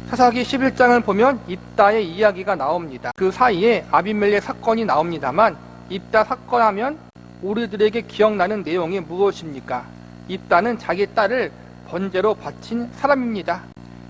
사사기 11장을 보면 입다의 이야기가 나옵니다. 그 사이에 아비멜렉 사건이 나옵니다만, 입다 사건 하면 우리들에게 기억나는 내용이 무엇입니까? 입다는 자기 딸을 번제로 바친 사람입니다.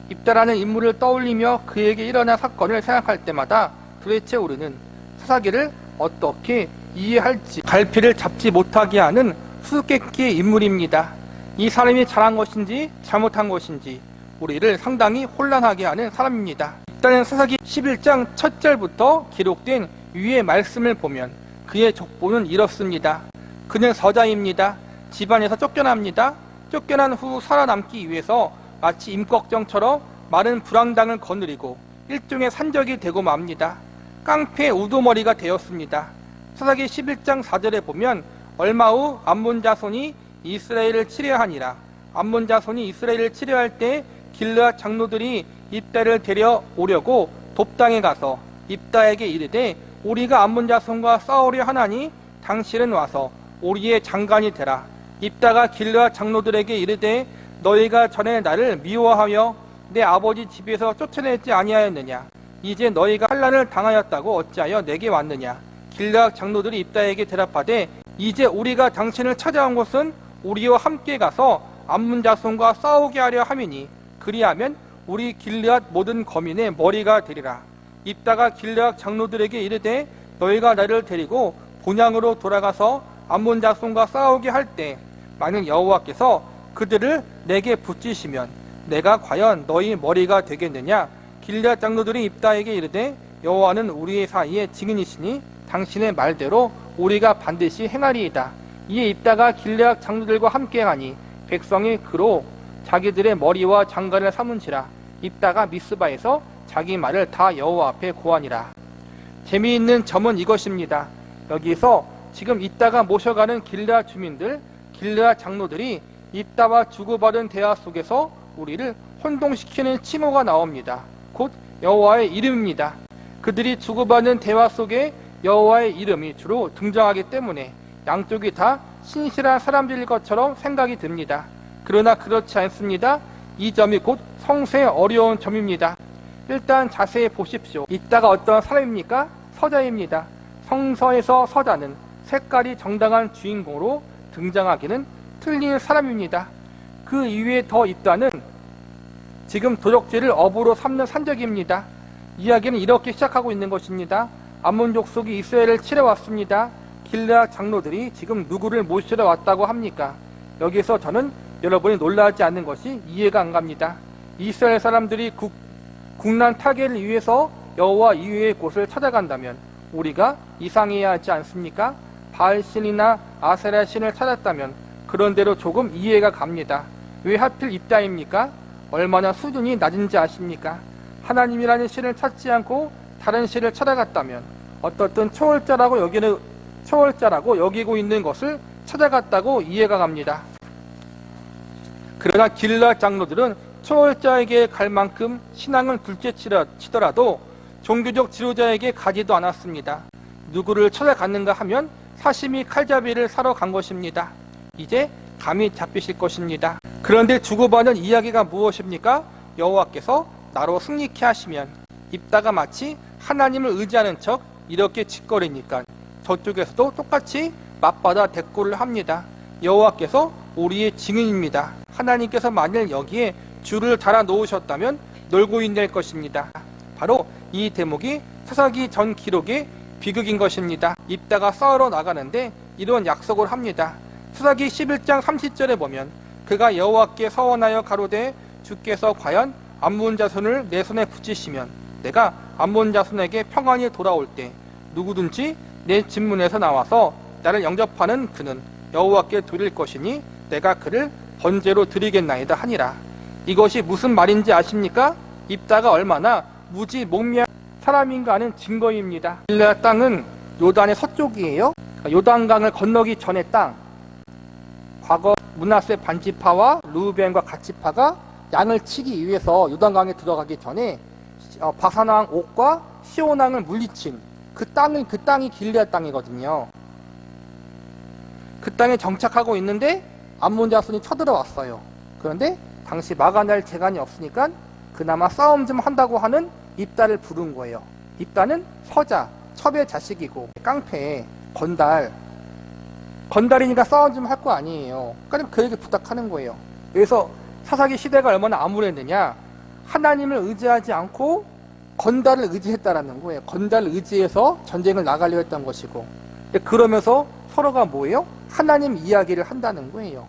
입다라는 인물을 떠올리며 그에게 일어난 사건을 생각할 때마다 도대체 우리는 사사기를 어떻게 이해할지 갈피를 잡지 못하게 하는 수수께끼의 인물입니다. 이 사람이 잘한 것인지 잘못한 것인지 우리를 상당히 혼란하게 하는 사람입니다. 일단은 사사기 11장 첫 절부터 기록된 위의 말씀을 보면 그의 족보는 이렇습니다. 그는 서자입니다. 집안에서 쫓겨납니다. 쫓겨난 후 살아남기 위해서 마치 임꺽정처럼 마른 불황당을 거느리고 일종의 산적이 되고 맙니다. 깡패 우두머리가 되었습니다. 사사기 11장 4절에 보면 얼마 후 암몬 자손이 이스라엘을 치려하니라. 암몬 자손이 이스라엘을 치려할 때 길르앗 장로들이 입다를 데려오려고 돕당에 가서 입다에게 이르되 우리가 암몬 자손과 싸우려 하나니 당신은 와서 우리의 장관이 되라. 입다가 길르앗 장로들에게 이르되 너희가 전에 나를 미워하며 내 아버지 집에서 쫓아내지 아니하였느냐? 이제 너희가 환난을 당하였다고 어찌하여 내게 왔느냐? 길르앗 장로들이 입다에게 대답하되 이제 우리가 당신을 찾아온 것은 우리와 함께 가서 암몬 자손과 싸우게 하려 함이니 그리하면 우리 길르앗 모든 거민의 머리가 되리라. 입다가 길르앗 장로들에게 이르되 너희가 나를 데리고 본향으로 돌아가서 암몬 자손과 싸우게 할 때 만약 여호와께서 그들을 내게 붙이시면 내가 과연 너희 머리가 되겠느냐? 길르앗 장로들이 입다에게 이르되 여호와는 우리의 사이에 증인이시니 당신의 말대로 우리가 반드시 행하리이다. 이에 입다가 길르앗 장로들과 함께하니 백성이 그로 자기들의 머리와 장관을 삼은지라. 입다가 미스바에서 자기 말을 다 여호와 앞에 고하니라. 재미있는 점은 이것입니다. 여기서 지금 입다가 모셔가는 길르앗 주민들, 길르앗 장로들이 입다와 주고받은 대화 속에서 우리를 혼동시키는 칭호가 나옵니다. 곧 여호와의 이름입니다. 그들이 주고받는 대화 속에 여호와의 이름이 주로 등장하기 때문에 양쪽이 다 신실한 사람들일 것처럼 생각이 듭니다. 그러나 그렇지 않습니다. 이 점이 곧 성세의 어려운 점입니다. 일단 자세히 보십시오. 입다가 어떤 사람입니까? 서자입니다. 성서에서 서자는 색깔이 정당한 주인공으로 등장하기는 틀린 사람입니다. 그 이외에 더 입다는 지금 도적질을 업으로 삼는 산적입니다. 이야기는 이렇게 시작하고 있는 것입니다. 암몬 족속이 이스라엘을 치러 왔습니다. 길르앗 장로들이 지금 누구를 모시러 왔다고 합니까? 여기서 저는 여러분이 놀라지 않는 것이 이해가 안 갑니다. 이스라엘 사람들이 국난 타개를 위해서 여호와 이외의 곳을 찾아간다면 우리가 이상해야 하지 않습니까? 바알신이나 아세라 신을 찾았다면 그런 대로 조금 이해가 갑니다. 왜 하필 입다입니까? 얼마나 수준이 낮은지 아십니까? 하나님이라는 신을 찾지 않고 다른 신을 찾아갔다면 어떻든 초월자라고 여기고 있는 것을 찾아갔다고 이해가 갑니다. 그러나 길르앗 장로들은 초월자에게 갈 만큼 신앙을 둘째치더라도 종교적 지도자에게 가지도 않았습니다. 누구를 찾아갔는가 하면 사시미 칼잡이를 사러 간 것입니다. 이제 감이 잡히실 것입니다. 그런데 주고받은 이야기가 무엇입니까? 여호와께서 나로 승리케 하시면. 입다가 마치 하나님을 의지하는 척 이렇게 짓거리니까 저쪽에서도 똑같이 맞받아 대꾸를 합니다. 여호와께서 우리의 증인입니다. 하나님께서 만일 여기에 줄을 달아 놓으셨다면 놀고 있을 것입니다. 바로 이 대목이 사사기 전 기록의 비극인 것입니다. 입다가 싸우러 나가는데 이런 약속을 합니다. 사사기 11장 30절에 보면 그가 여호와께 서원하여 가로되 주께서 과연 암몬 자손을 내 손에 붙이시면 내가 암몬 자손에게 평안이 돌아올 때 누구든지 내 집문에서 나와서 나를 영접하는 그는 여호와께 드릴 것이니 내가 그를 번제로 드리겠나이다 하니라. 이것이 무슨 말인지 아십니까? 입다가 얼마나 무지몽매한 사람인가 하는 증거입니다. 길르앗 땅은 요단의 서쪽이에요. 요단강을 건너기 전의 땅. 과거 므낫세 반지파와 르우벤과 갓지파가 양을 치기 위해서 요단강에 들어가기 전에 바산왕 옥과 시온왕을 물리친 그 땅이 길르앗 땅이거든요. 그 땅에 정착하고 있는데 암몬 자손이 쳐들어왔어요. 그런데 당시 막아낼 재간이 없으니까 그나마 싸움 좀 한다고 하는 입다를 부른 거예요. 입다는 서자, 첩의 자식이고 깡패, 건달이니까 싸움 좀 할 거 아니에요. 그러니까 그에게 부탁하는 거예요. 그래서 사사기 시대가 얼마나 암울했느냐. 하나님을 의지하지 않고 건달을 의지했다라는 거예요. 건달을 의지해서 전쟁을 나가려 했던 것이고, 그러면서 서로가 뭐예요? 하나님 이야기를 한다는 거예요.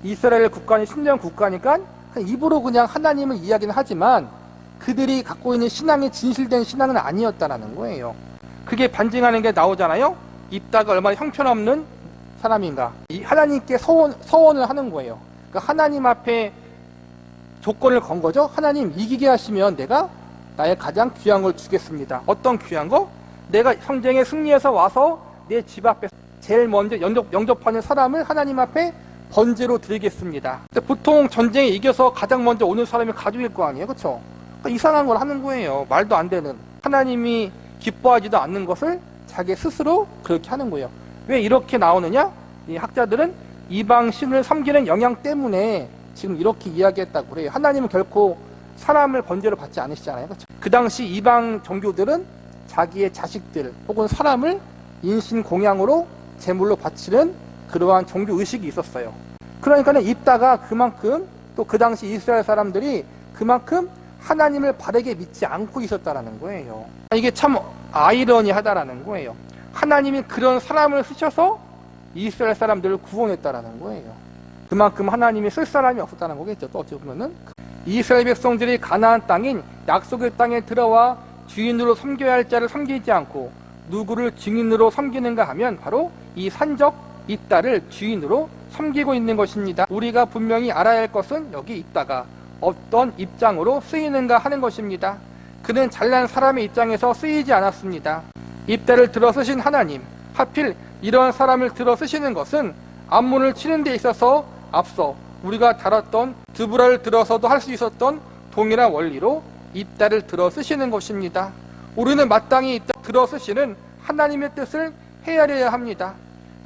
이스라엘 국가는 10년 국가니까 입으로 그냥 하나님을 이야기는 하지만 그들이 갖고 있는 신앙이 진실된 신앙은 아니었다라는 거예요. 그게 반증하는 게 나오잖아요. 입다가 얼마나 형편없는 사람인가. 이 하나님께 서원을 하는 거예요. 그러니까 하나님 앞에 조건을 건 거죠. 하나님 이기게 하시면 내가 나의 가장 귀한 걸 주겠습니다. 어떤 귀한 거? 내가 전쟁에 승리해서 와서 내 집 앞에 제일 먼저 영접하는 사람을 하나님 앞에 번제로 드리겠습니다. 근데 보통 전쟁에 이겨서 가장 먼저 오는 사람이 가족일 거 아니에요, 그렇죠? 그러니까 이상한 걸 하는 거예요. 말도 안 되는. 하나님이 기뻐하지도 않는 것을 자기 스스로 그렇게 하는 거예요. 왜 이렇게 나오느냐? 이 학자들은 이방 신을 섬기는 영향 때문에 지금 이렇게 이야기했다고 그래요. 하나님은 결코 사람을 번제로 받지 않으시잖아요, 그렇죠? 그 당시 이방 종교들은 자기의 자식들 혹은 사람을 인신 공양으로 제물로 바치는 그러한 종교 의식이 있었어요. 그러니까는 입다가 그만큼 또 그 당시 이스라엘 사람들이 그만큼 하나님을 바르게 믿지 않고 있었다라는 거예요. 이게 참 아이러니하다라는 거예요. 하나님이 그런 사람을 쓰셔서 이스라엘 사람들을 구원했다라는 거예요. 그만큼 하나님이 쓸 사람이 없었다는 거겠죠. 또 어찌 보면은 이스라엘 백성들이 가나안 땅인 약속의 땅에 들어와 주인으로 섬겨야 할 자를 섬기지 않고 누구를 증인으로 섬기는가 하면 바로 이 산적 입다를 주인으로 섬기고 있는 것입니다. 우리가 분명히 알아야 할 것은 여기 입다가 어떤 입장으로 쓰이는가 하는 것입니다. 그는 잘난 사람의 입장에서 쓰이지 않았습니다. 입다를 들어 쓰신 하나님, 하필 이러한 사람을 들어 쓰시는 것은 암문을 치는 데 있어서 앞서 우리가 다뤘던 드브라를 들어서도 할 수 있었던 동일한 원리로 입다를 들어 쓰시는 것입니다. 우리는 마땅히 입다 들어 쓰시는 하나님의 뜻을 헤아려야 합니다.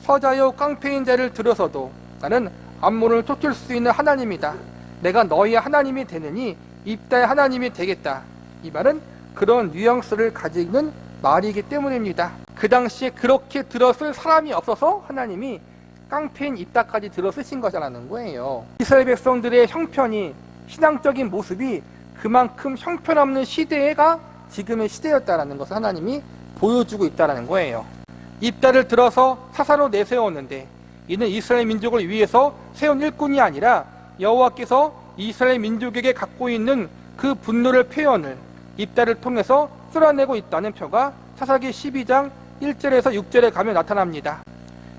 서자요 깡패인 자를 들어서도 나는 암문을 쫓을 수 있는 하나님이다. 내가 너희의 하나님이 되느니 입다의 하나님이 되겠다. 이 말은 그런 뉘앙스를 가지는 말이기 때문입니다. 그 당시에 그렇게 들었을 사람이 없어서 하나님이 깡패인 입다까지 들어 쓰신 거라는 거예요. 이스라엘 백성들의 형편이, 신앙적인 모습이 그만큼 형편없는 시대가 지금의 시대였다라는 것을 하나님이 보여주고 있다는 거예요. 입다를 들어서 사사로 내세웠는데 이는 이스라엘 민족을 위해서 세운 일꾼이 아니라 여호와께서 이스라엘 민족에게 갖고 있는 그 분노를 표현을 입다를 통해서 쏟아내고 있다는 표가 사사기 12장 1절에서 6절에 가면 나타납니다.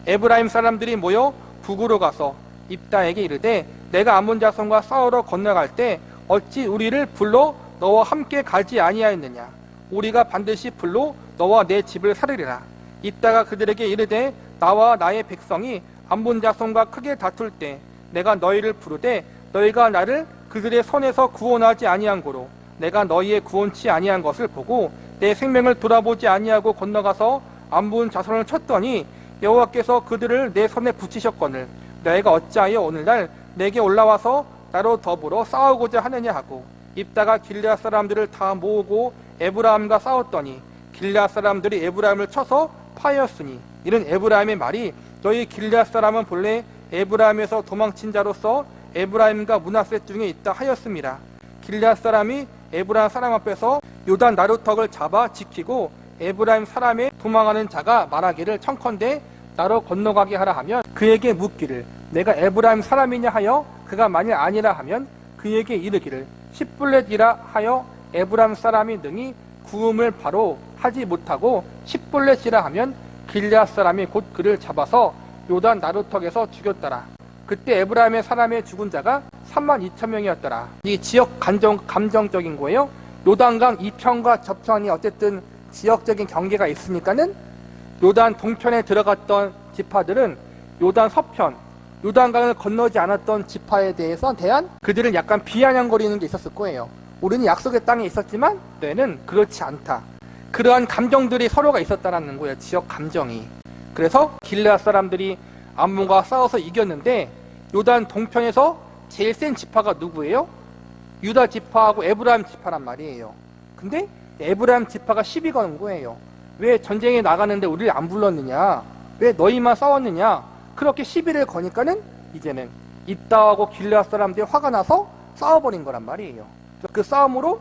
에브라임 사람들이 모여 북으로 가서 입다에게 이르되 내가 암몬 자손과 싸우러 건너갈 때 어찌 우리를 불러 너와 함께 가지 아니하였느냐. 우리가 반드시 불러 너와 내 집을 살으리라. 입다가 그들에게 이르되 나와 나의 백성이 암몬 자손과 크게 다툴 때 내가 너희를 부르되 너희가 나를 그들의 손에서 구원하지 아니한 고로 내가 너희의 구원치 아니한 것을 보고 내 생명을 돌아보지 아니하고 건너가서 암몬 자손을 쳤더니 여호와께서 그들을 내 손에 붙이셨거늘 너희가 어찌하여 오늘날 내게 올라와서 나로 더불어 싸우고자 하느냐 하고 입다가 길르앗 사람들을 다 모으고 에브라임과 싸웠더니 길르앗 사람들이 에브라임을 쳐서 파였으니 이런 에브라임의 말이 너희 길르앗 사람은 본래 에브라임에서 도망친 자로서 에브라임과 므낫셋 중에 있다 하였습니다. 길르앗 사람이 에브라임 사람 앞에서 요단 나루턱을 잡아 지키고 에브라임 사람의 도망하는 자가 말하기를 청컨대 나로 건너가게 하라 하면 그에게 묻기를 내가 에브라임 사람이냐 하여 그가 만일 아니라 하면 그에게 이르기를 십불렛이라 하여 에브라임 사람이 능히 구음을 바로 하지 못하고 십불렛이라 하면 길르앗 사람이 곧 그를 잡아서 요단 나루턱에서 죽였더라. 그때 에브라임의 사람의 죽은 자가 32,000명이었더라. 이 지역 감정적인 거예요. 요단강 이편과 저편이 어쨌든 지역적인 경계가 있으니까는 요단 동편에 들어갔던 지파들은 요단 서편, 요단강을 건너지 않았던 지파에 대한 그들은 약간 비아냥거리는 게 있었을 거예요. 우리는 약속의 땅에 있었지만 너희는 그렇지 않다. 그러한 감정들이 서로가 있었다는 거예요. 지역 감정이. 그래서 길르앗 사람들이 암몬과 싸워서 이겼는데 요단 동편에서 제일 센 지파가 누구예요? 유다 지파하고 에브라임 지파란 말이에요. 근데 에브라임 지파가 시비 거는 거예요. 왜 전쟁에 나가는데 우리를 안 불렀느냐? 왜 너희만 싸웠느냐? 그렇게 시비를 거니까는 이제는 입다하고 길르앗 사람들이 화가 나서 싸워버린 거란 말이에요. 그 싸움으로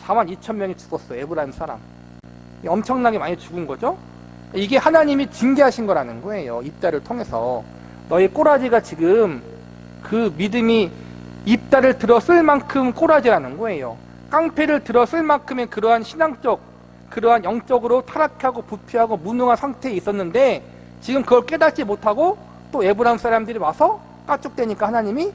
42,000명이 죽었어요. 에브라임 사람. 엄청나게 많이 죽은 거죠. 이게 하나님이 징계하신 거라는 거예요. 입다를 통해서. 너희 꼬라지가 지금 그 믿음이 입다를 들었을 만큼 꼬라지라는 거예요. 깡패를 들었을 만큼의 그러한 신앙적, 그러한 영적으로 타락하고 부패하고 무능한 상태에 있었는데 지금 그걸 깨닫지 못하고 또 에브라임 사람들이 와서 까쭉대니까 하나님이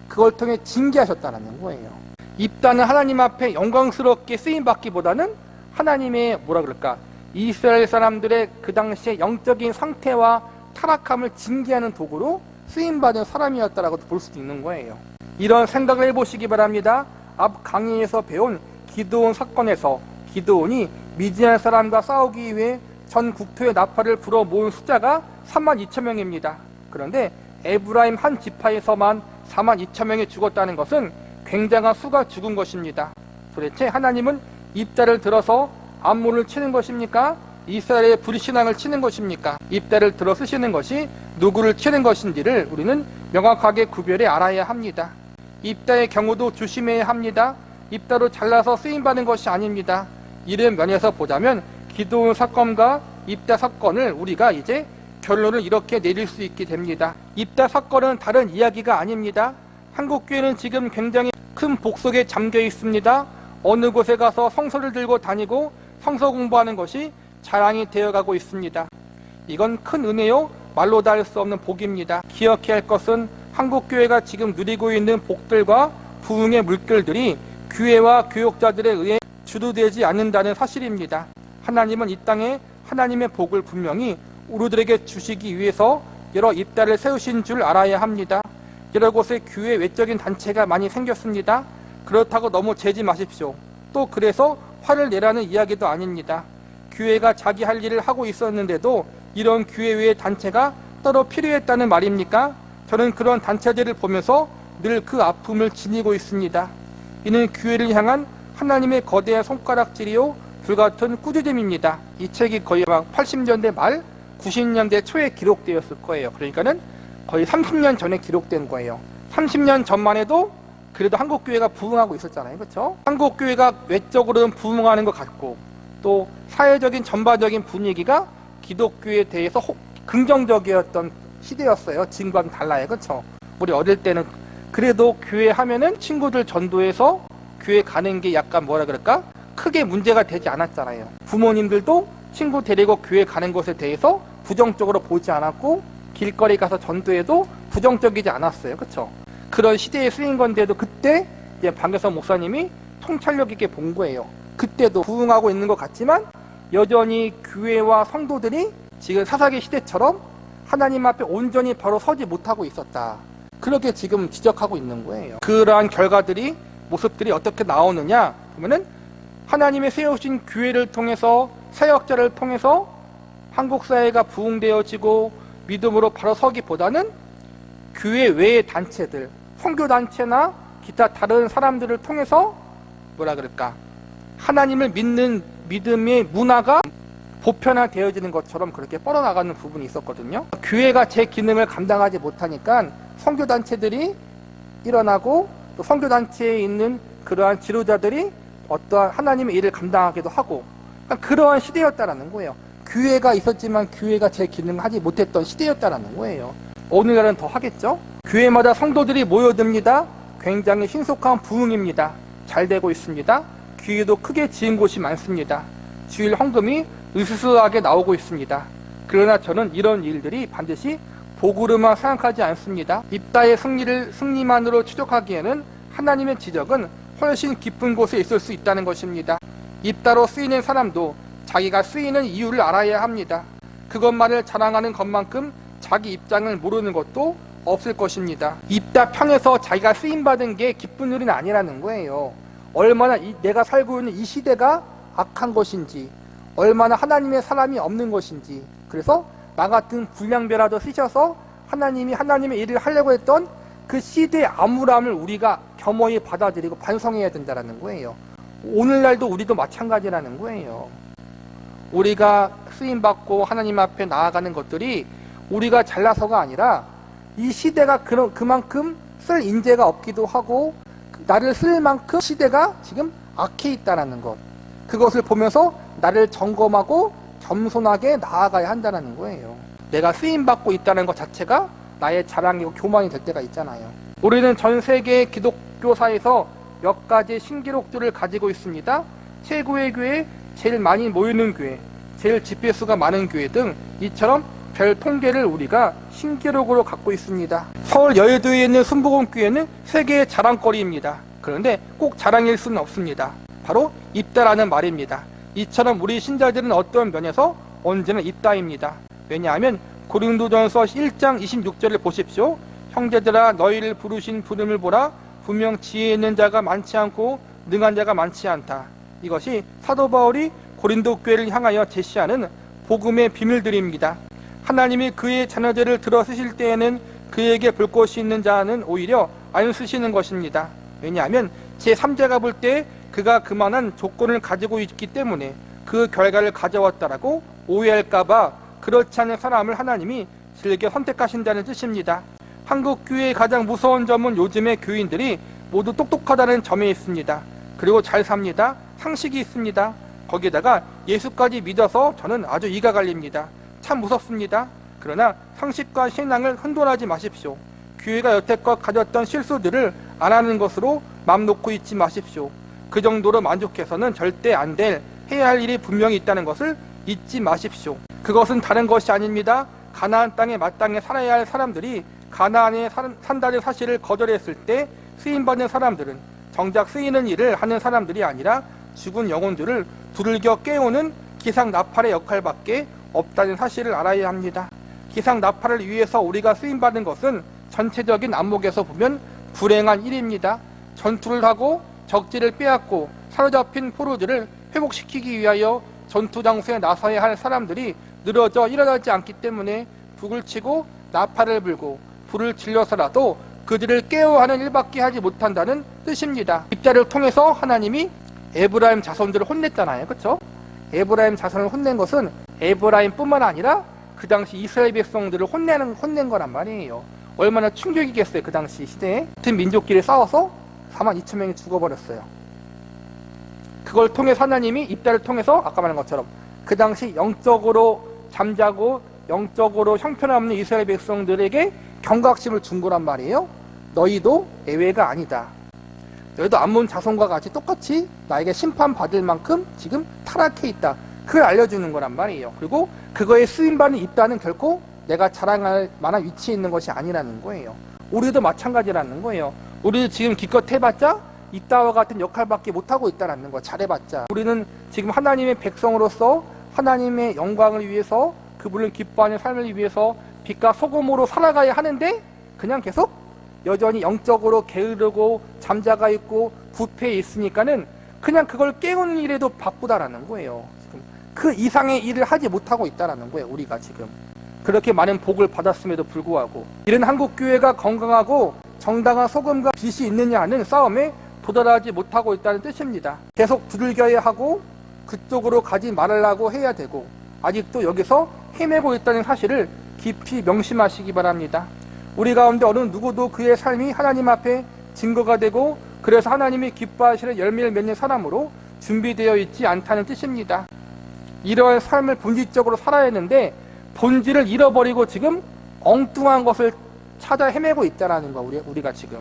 그걸 통해 징계하셨다는 거예요. 입다는 하나님 앞에 영광스럽게 쓰임받기보다는 하나님의 뭐라 그럴까, 이스라엘 사람들의 그 당시의 영적인 상태와 타락함을 징계하는 도구로 쓰임받은 사람이었다라고 볼 수도 있는 거예요. 이런 생각을 해보시기 바랍니다. 앞 강의에서 배운 기드온 사건에서 기드온이 미디안 사람과 싸우기 위해 전 국토의 나팔을 불어 모은 숫자가 32,000명입니다. 그런데 에브라임 한 지파에서만 42,000명이 죽었다는 것은 굉장한 수가 죽은 것입니다. 도대체 하나님은 입다를 들어서 암몬을 치는 것입니까? 이스라엘의 불신앙을 치는 것입니까? 입다를 들어 쓰시는 것이 누구를 치는 것인지를 우리는 명확하게 구별해 알아야 합니다. 입다의 경우도 조심해야 합니다. 입다로 잘라서 쓰임받는 것이 아닙니다. 이런 면에서 보자면 기드온 사건과 입다 사건을 우리가 이제 결론을 이렇게 내릴 수 있게 됩니다. 입다 사건은 다른 이야기가 아닙니다. 한국교회는 지금 굉장히 큰 복속에 잠겨 있습니다. 어느 곳에 가서 성서를 들고 다니고 성서 공부하는 것이 자랑이 되어가고 있습니다. 이건 큰 은혜요, 말로 다 할 수 없는 복입니다. 기억해야 할 것은 한국교회가 지금 누리고 있는 복들과 부흥의 물결들이 교회와 교역자들에 의해 주도되지 않는다는 사실입니다. 하나님은 이 땅에 하나님의 복을 분명히 우리들에게 주시기 위해서 여러 입다를 세우신 줄 알아야 합니다. 여러 곳에 교회 외적인 단체가 많이 생겼습니다. 그렇다고 너무 재지 마십시오. 또 그래서 화를 내라는 이야기도 아닙니다. 교회가 자기 할 일을 하고 있었는데도 이런 교회 외의 단체가 따로 필요했다는 말입니까? 저는 그런 단체들을 보면서 늘 그 아픔을 지니고 있습니다. 이는 교회를 향한 하나님의 거대한 손가락질이요 불같은 꾸짖음입니다. 이 책이 거의 막 80년대 말 90년대 초에 기록되었을 거예요. 그러니까는 거의 30년 전에 기록된 거예요. 30년 전만 해도 그래도 한국교회가 부흥하고 있었잖아요. 그렇죠? 한국교회가 외적으로는 부흥하는 것 같고 또 사회적인 전반적인 분위기가 기독교에 대해서 긍정적이었던 시대였어요. 지금과는 달라요. 그렇죠? 우리 어릴 때는 그래도 교회 하면은 친구들 전도해서 교회 가는 게 약간 뭐라 그럴까? 크게 문제가 되지 않았잖아요. 부모님들도 친구 데리고 교회 가는 것에 대해서 부정적으로 보지 않았고 길거리 가서 전도해도 부정적이지 않았어요. 그렇죠? 그런 시대에 쓰인 건데도 그때 이제 박여선 목사님이 통찰력 있게 본 거예요. 그때도 부흥하고 있는 것 같지만 여전히 교회와 성도들이 지금 사사기 시대처럼 하나님 앞에 온전히 바로 서지 못하고 있었다. 그렇게 지금 지적하고 있는 거예요. 그러한 결과들이 모습들이 어떻게 나오느냐 그러면은 하나님의 세우신 교회를 통해서 사역자를 통해서 한국 사회가 부흥되어지고 믿음으로 바로 서기보다는 교회 외의 단체들, 선교단체나 기타 다른 사람들을 통해서 뭐라 그럴까, 하나님을 믿는 믿음의 문화가 보편화되어지는 것처럼 그렇게 뻗어나가는 부분이 있었거든요. 교회가 제 기능을 감당하지 못하니까 선교단체들이 일어나고 또 선교단체에 있는 그러한 지도자들이 어떠한 하나님의 일을 감당하기도 하고, 그러니까 그러한 시대였다라는 거예요. 교회가 있었지만 교회가 제 기능을 하지 못했던 시대였다라는 거예요. 오늘날은 더 하겠죠. 교회마다 성도들이 모여듭니다. 굉장히 신속한 부흥입니다. 잘 되고 있습니다. 교회도 크게 지은 곳이 많습니다. 주일 헌금이 으스스하게 나오고 있습니다. 그러나 저는 이런 일들이 반드시 복으로만 생각하지 않습니다. 입다의 승리만으로 추적하기에는 하나님의 지적은 훨씬 깊은 곳에 있을 수 있다는 것입니다. 입다로 쓰이는 사람도 자기가 쓰이는 이유를 알아야 합니다. 그것만을 자랑하는 것만큼 자기 입장을 모르는 것도 없을 것입니다. 입다 편에서 자기가 쓰임받은 게 기쁜 일은 아니라는 거예요. 얼마나 내가 살고 있는 이 시대가 악한 것인지, 얼마나 하나님의 사람이 없는 것인지, 그래서 나 같은 불량배라도 쓰셔서 하나님이 하나님의 일을 하려고 했던 그 시대의 암울함을 우리가 겸허히 받아들이고 반성해야 된다는 거예요. 오늘날도 우리도 마찬가지라는 거예요. 우리가 쓰임받고 하나님 앞에 나아가는 것들이 우리가 잘나서가 아니라 이 시대가 그만큼 쓸 인재가 없기도 하고 나를 쓸 만큼 시대가 지금 악해 있다는 것, 그것을 보면서 나를 점검하고 겸손하게 나아가야 한다는 거예요. 내가 쓰임받고 있다는 것 자체가 나의 자랑이고 교만이 될 때가 있잖아요. 우리는 전 세계 기독교사에서 몇 가지 신기록들을 가지고 있습니다. 최고의 교회, 제일 많이 모이는 교회, 제일 집회수가 많은 교회 등 이처럼 별 통계를 우리가 신기록으로 갖고 있습니다. 서울 여의도에 있는 순복음교회는 세계의 자랑거리입니다. 그런데 꼭 자랑일 수는 없습니다. 바로 입다라는 말입니다. 이처럼 우리 신자들은 어떤 면에서 언제나 입다입니다. 왜냐하면 고린도전서 1장 26절을 보십시오. 형제들아 너희를 부르신 부름을 보라. 분명 지혜 있는 자가 많지 않고 능한 자가 많지 않다. 이것이 사도 바울이 고린도 교회를 향하여 제시하는 복음의 비밀들입니다. 하나님이 그의 자녀들을 들어 쓰실 때에는 그에게 볼 것이 있는 자는 오히려 안 쓰시는 것입니다. 왜냐하면 제3자가 볼 때 그가 그만한 조건을 가지고 있기 때문에 그 결과를 가져왔다라고 오해할까봐 그렇지 않은 사람을 하나님이 즐겨 선택하신다는 뜻입니다. 한국 교회의 가장 무서운 점은 요즘의 교인들이 모두 똑똑하다는 점에 있습니다. 그리고 잘 삽니다. 상식이 있습니다. 거기다가 예수까지 믿어서 저는 아주 이가 갈립니다. 참 무섭습니다. 그러나 상식과 신앙을 혼돈하지 마십시오. 교회가 여태껏 가졌던 실수들을 안 하는 것으로 맘 놓고 있지 마십시오. 그 정도로 만족해서는 절대 안 될, 해야 할 일이 분명히 있다는 것을 잊지 마십시오. 그것은 다른 것이 아닙니다. 가나안 땅에 마땅히 살아야 할 사람들이 가나안에 산다는 사실을 거절했을 때 쓰임받는 사람들은 정작 쓰이는 일을 하는 사람들이 아니라 죽은 영혼들을 두들겨 깨우는 기상나팔의 역할밖에 없다는 사실을 알아야 합니다. 기상나팔을 위해서 우리가 쓰임받은 것은 전체적인 안목에서 보면 불행한 일입니다. 전투를 하고 적지를 빼앗고 사로잡힌 포로들을 회복시키기 위하여 전투 장소에 나서야 할 사람들이 늘어져 일어나지 않기 때문에 북을 치고 나팔을 불고 불을 질러서라도 그들을 깨워하는 일밖에 하지 못한다는 뜻입니다. 입자를 통해서 하나님이 에브라임 자손들을 혼냈잖아요. 그렇죠? 에브라임 자손을 혼낸 것은 에브라임뿐만 아니라 그 당시 이스라엘 백성들을 혼낸 거란 말이에요. 얼마나 충격이겠어요. 그 당시 시대에 같은 민족끼리 싸워서 42,000명이 죽어버렸어요. 그걸 통해서 하나님이 입자를 통해서 아까 말한 것처럼 그 당시 영적으로 잠자고 영적으로 형편없는 이스라엘 백성들에게 경각심을 준 거란 말이에요. 너희도 예외가 아니다. 너희도 암몬 자손과 같이 똑같이 나에게 심판받을 만큼 지금 타락해 있다. 그걸 알려주는 거란 말이에요. 그리고 그거에 쓰임받는 입다는 결코 내가 자랑할 만한 위치에 있는 것이 아니라는 거예요. 우리도 마찬가지라는 거예요. 우리도 지금 기껏 해봤자 입다와 같은 역할밖에 못하고 있다는 거. 잘해봤자 우리는 지금 하나님의 백성으로서 하나님의 영광을 위해서 그분을 기뻐하는 삶을 위해서 빛과 소금으로 살아가야 하는데 그냥 계속 여전히 영적으로 게으르고 잠자가 있고 부패해 있으니까는 그냥 그걸 깨우는 일에도 바쁘다라는 거예요. 지금 그 이상의 일을 하지 못하고 있다라는 거예요. 우리가 지금 그렇게 많은 복을 받았음에도 불구하고 이런 한국교회가 건강하고 정당한 소금과 빛이 있느냐 하는 싸움에 도달하지 못하고 있다는 뜻입니다. 계속 두들겨야 하고 그쪽으로 가지 말라고 해야 되고 아직도 여기서 헤매고 있다는 사실을 깊이 명심하시기 바랍니다. 우리 가운데 어느 누구도 그의 삶이 하나님 앞에 증거가 되고 그래서 하나님이 기뻐하시는 열매를 맺는 사람으로 준비되어 있지 않다는 뜻입니다. 이러한 삶을 본질적으로 살아야 했는데 본질을 잃어버리고 지금 엉뚱한 것을 찾아 헤매고 있다는 거. 우리가 지금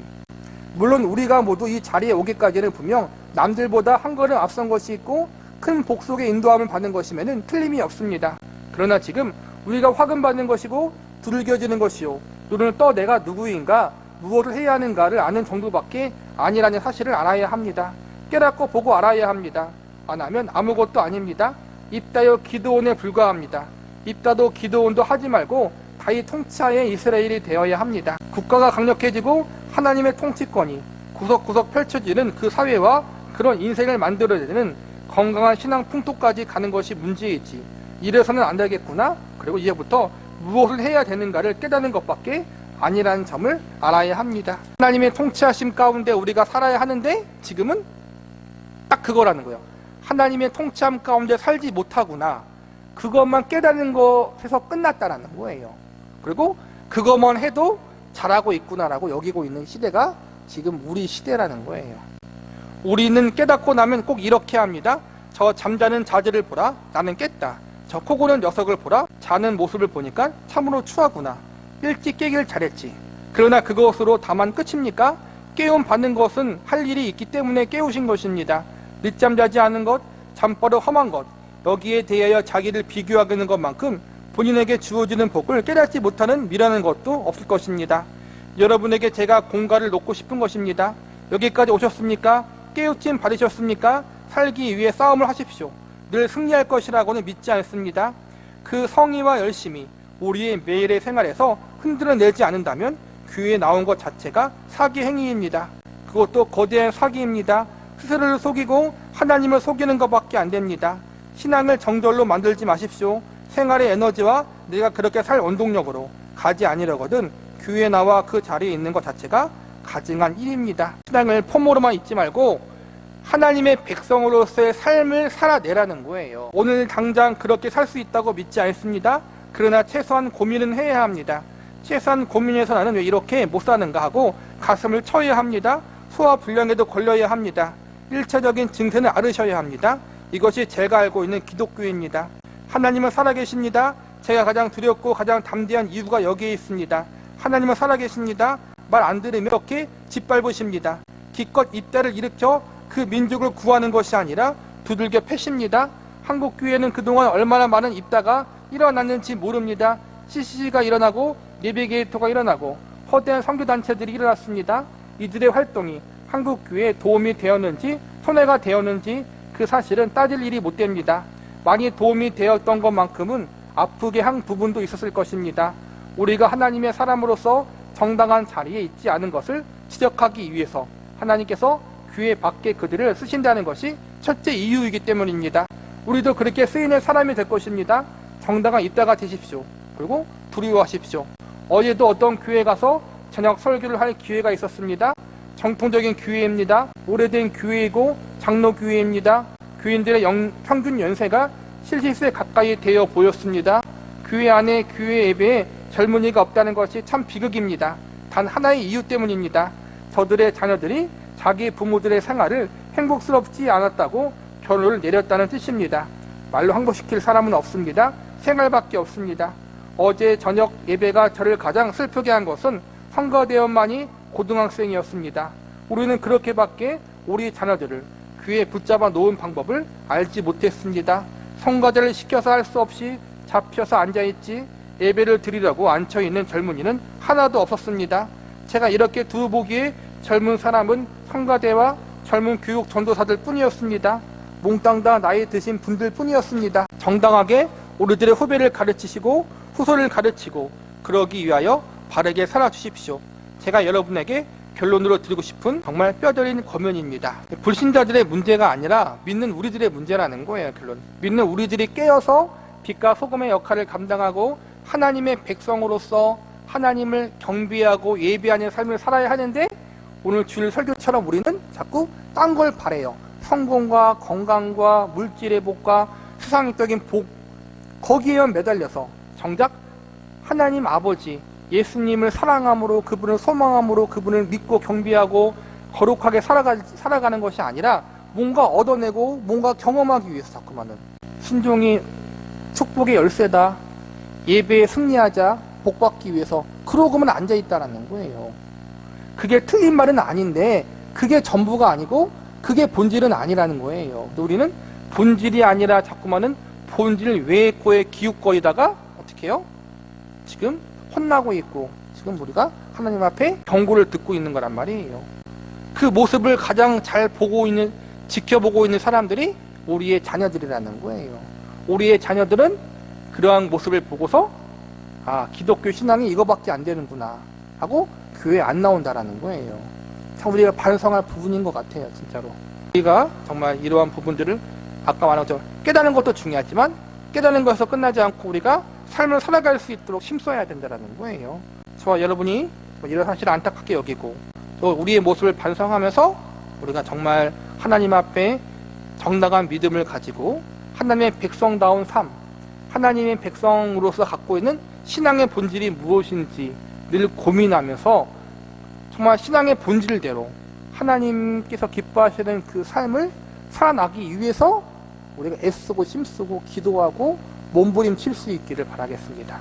물론 우리가 모두 이 자리에 오기까지는 분명 남들보다 한 걸음 앞선 것이 있고 큰 복속의 인도함을 받는 것이면 틀림이 없습니다. 그러나 지금 우리가 화금받는 것이고 두들겨지는 것이요 눈을 떠 내가 누구인가 무엇을 해야 하는가를 아는 정도밖에 아니라는 사실을 알아야 합니다. 깨닫고 보고 알아야 합니다. 안 하면 아무것도 아닙니다. 입다여 기드온에 불과합니다. 입다도 기드온도 하지 말고 다윗 통치하에 이스라엘이 되어야 합니다. 국가가 강력해지고 하나님의 통치권이 구석구석 펼쳐지는 그 사회와 그런 인생을 만들어내는 건강한 신앙 풍토까지 가는 것이 문제이지 이래서는 안 되겠구나. 그리고 이제부터 무엇을 해야 되는가를 깨닫는 것밖에 아니라는 점을 알아야 합니다. 하나님의 통치하심 가운데 우리가 살아야 하는데 지금은 딱 그거라는 거예요. 하나님의 통치함 가운데 살지 못하구나. 그것만 깨닫는 것에서 끝났다라는 거예요. 그리고 그것만 해도 잘하고 있구나라고 여기고 있는 시대가 지금 우리 시대라는 거예요. 우리는 깨닫고 나면 꼭 이렇게 합니다. 저 잠자는 자들을 보라. 나는 깼다. 저 코고는 녀석을 보라. 자는 모습을 보니까 참으로 추하구나. 일찍 깨길 잘했지. 그러나 그것으로 다만 끝입니까? 깨움 받는 것은 할 일이 있기 때문에 깨우신 것입니다. 늦잠 자지 않은 것, 잠버릇 험한 것, 여기에 대하여 자기를 비교하는 것만큼 본인에게 주어지는 복을 깨닫지 못하는 미라는 것도 없을 것입니다. 여러분에게 제가 공갈을 놓고 싶은 것입니다. 여기까지 오셨습니까? 깨우침 받으셨습니까? 살기 위해 싸움을 하십시오. 늘 승리할 것이라고는 믿지 않습니다. 그 성의와 열심이 우리의 매일의 생활에서 흔들어내지 않는다면 교회에 나온 것 자체가 사기 행위입니다. 그것도 거대한 사기입니다. 스스로를 속이고 하나님을 속이는 것밖에 안 됩니다. 신앙을 정절로 만들지 마십시오. 생활의 에너지와 내가 그렇게 살 원동력으로 가지 아니려거든 교회에 나와 그 자리에 있는 것 자체가 가증한 일입니다. 신앙을 폼으로만 잊지 말고 하나님의 백성으로서의 삶을 살아내라는 거예요. 오늘 당장 그렇게 살 수 있다고 믿지 않습니다. 그러나 최소한 고민은 해야 합니다. 최소한 고민해서 나는 왜 이렇게 못 사는가 하고 가슴을 쳐야 합니다. 소화불량에도 걸려야 합니다. 일차적인 증세는 앓으셔야 합니다. 이것이 제가 알고 있는 기독교입니다. 하나님은 살아계십니다. 제가 가장 두렵고 가장 담대한 이유가 여기에 있습니다. 하나님은 살아계십니다. 말 안 들으면 이렇게 짓밟으십니다. 기껏 입대를 일으켜 그 민족을 구하는 것이 아니라 두들겨 패십니다. 한국교회는 그동안 얼마나 많은 입다가 일어났는지 모릅니다. CCC가 일어나고 예배게이토가 일어나고 허대한 선교단체들이 일어났습니다. 이들의 활동이 한국교회에 도움이 되었는지 손해가 되었는지 그 사실은 따질 일이 못 됩니다. 많이 도움이 되었던 것만큼은 아프게 한 부분도 있었을 것입니다. 우리가 하나님의 사람으로서 정당한 자리에 있지 않은 것을 지적하기 위해서 하나님께서 교회 밖에 그들을 쓰신다는 것이 첫째 이유이기 때문입니다. 우리도 그렇게 쓰이는 사람이 될 것입니다. 정당한 입다가 되십시오. 그리고 두려워하십시오. 어제도 어떤 교회 가서 저녁 설교를 할 기회가 있었습니다. 정통적인 교회입니다. 오래된 교회이고 장로교회입니다. 교인들의 평균 연세가 70세 가까이 되어 보였습니다. 교회 안에 교회 예배에 젊은이가 없다는 것이 참 비극입니다. 단 하나의 이유 때문입니다. 저들의 자녀들이 자기 부모들의 생활을 행복스럽지 않았다고 결론을 내렸다는 뜻입니다. 말로 항복시킬 사람은 없습니다. 생활밖에 없습니다. 어제 저녁 예배가 저를 가장 슬프게 한 것은 성가대원만이 고등학생이었습니다. 우리는 그렇게밖에 우리 자녀들을 귀에 붙잡아 놓은 방법을 알지 못했습니다. 성가대를 시켜서 할 수 없이 잡혀서 앉아있지 예배를 드리려고 앉혀있는 젊은이는 하나도 없었습니다. 제가 이렇게 두어 보기에 젊은 사람은 성가대와 젊은 교육 전도사들 뿐이었습니다. 몽땅 다 나이 드신 분들 뿐이었습니다. 정당하게 우리들의 후배를 가르치시고 후손을 가르치고 그러기 위하여 바르게 살아주십시오. 제가 여러분에게 결론으로 드리고 싶은 정말 뼈저린 권면입니다. 불신자들의 문제가 아니라 믿는 우리들의 문제라는 거예요. 결론. 믿는 우리들이 깨어서 빛과 소금의 역할을 감당하고 하나님의 백성으로서 하나님을 경배하고 예배하는 삶을 살아야 하는데 오늘 주일 설교처럼 우리는 자꾸 딴 걸 바래요. 성공과 건강과 물질의 복과 세상적인 복 거기에만 매달려서 정작 하나님 아버지 예수님을 사랑함으로 그분을 소망함으로 그분을 믿고 경배하고 거룩하게 살아가는 것이 아니라 뭔가 얻어내고 뭔가 경험하기 위해서 자꾸만은 순종이 축복의 열쇠다. 예배에 승리하자. 복받기 위해서 그러고만 앉아있다라는 거예요. 그게 틀린 말은 아닌데 그게 전부가 아니고 그게 본질은 아니라는 거예요. 우리는 본질이 아니라 자꾸만은 본질 외의 거에 기웃거리다가 어떻게 해요? 지금 혼나고 있고 지금 우리가 하나님 앞에 경고를 듣고 있는 거란 말이에요. 그 모습을 가장 잘 보고 있는 지켜보고 있는 사람들이 우리의 자녀들이라는 거예요. 우리의 자녀들은 그러한 모습을 보고서 아, 기독교 신앙이 이거밖에 안 되는구나 하고 교회에 안 나온다라는 거예요. 참 우리가 반성할 부분인 것 같아요. 진짜로 우리가 정말 이러한 부분들을 아까 말한 것처럼 깨닫는 것도 중요하지만 깨닫는 것에서 끝나지 않고 우리가 삶을 살아갈 수 있도록 힘써야 된다는 거예요. 저와 여러분이 이런 사실을 안타깝게 여기고 또 우리의 모습을 반성하면서 우리가 정말 하나님 앞에 정당한 믿음을 가지고 하나님의 백성다운 삶, 하나님의 백성으로서 갖고 있는 신앙의 본질이 무엇인지 늘 고민하면서 정말 신앙의 본질대로 하나님께서 기뻐하시는 그 삶을 살아나기 위해서 우리가 애쓰고 힘쓰고 기도하고 몸부림칠 수 있기를 바라겠습니다.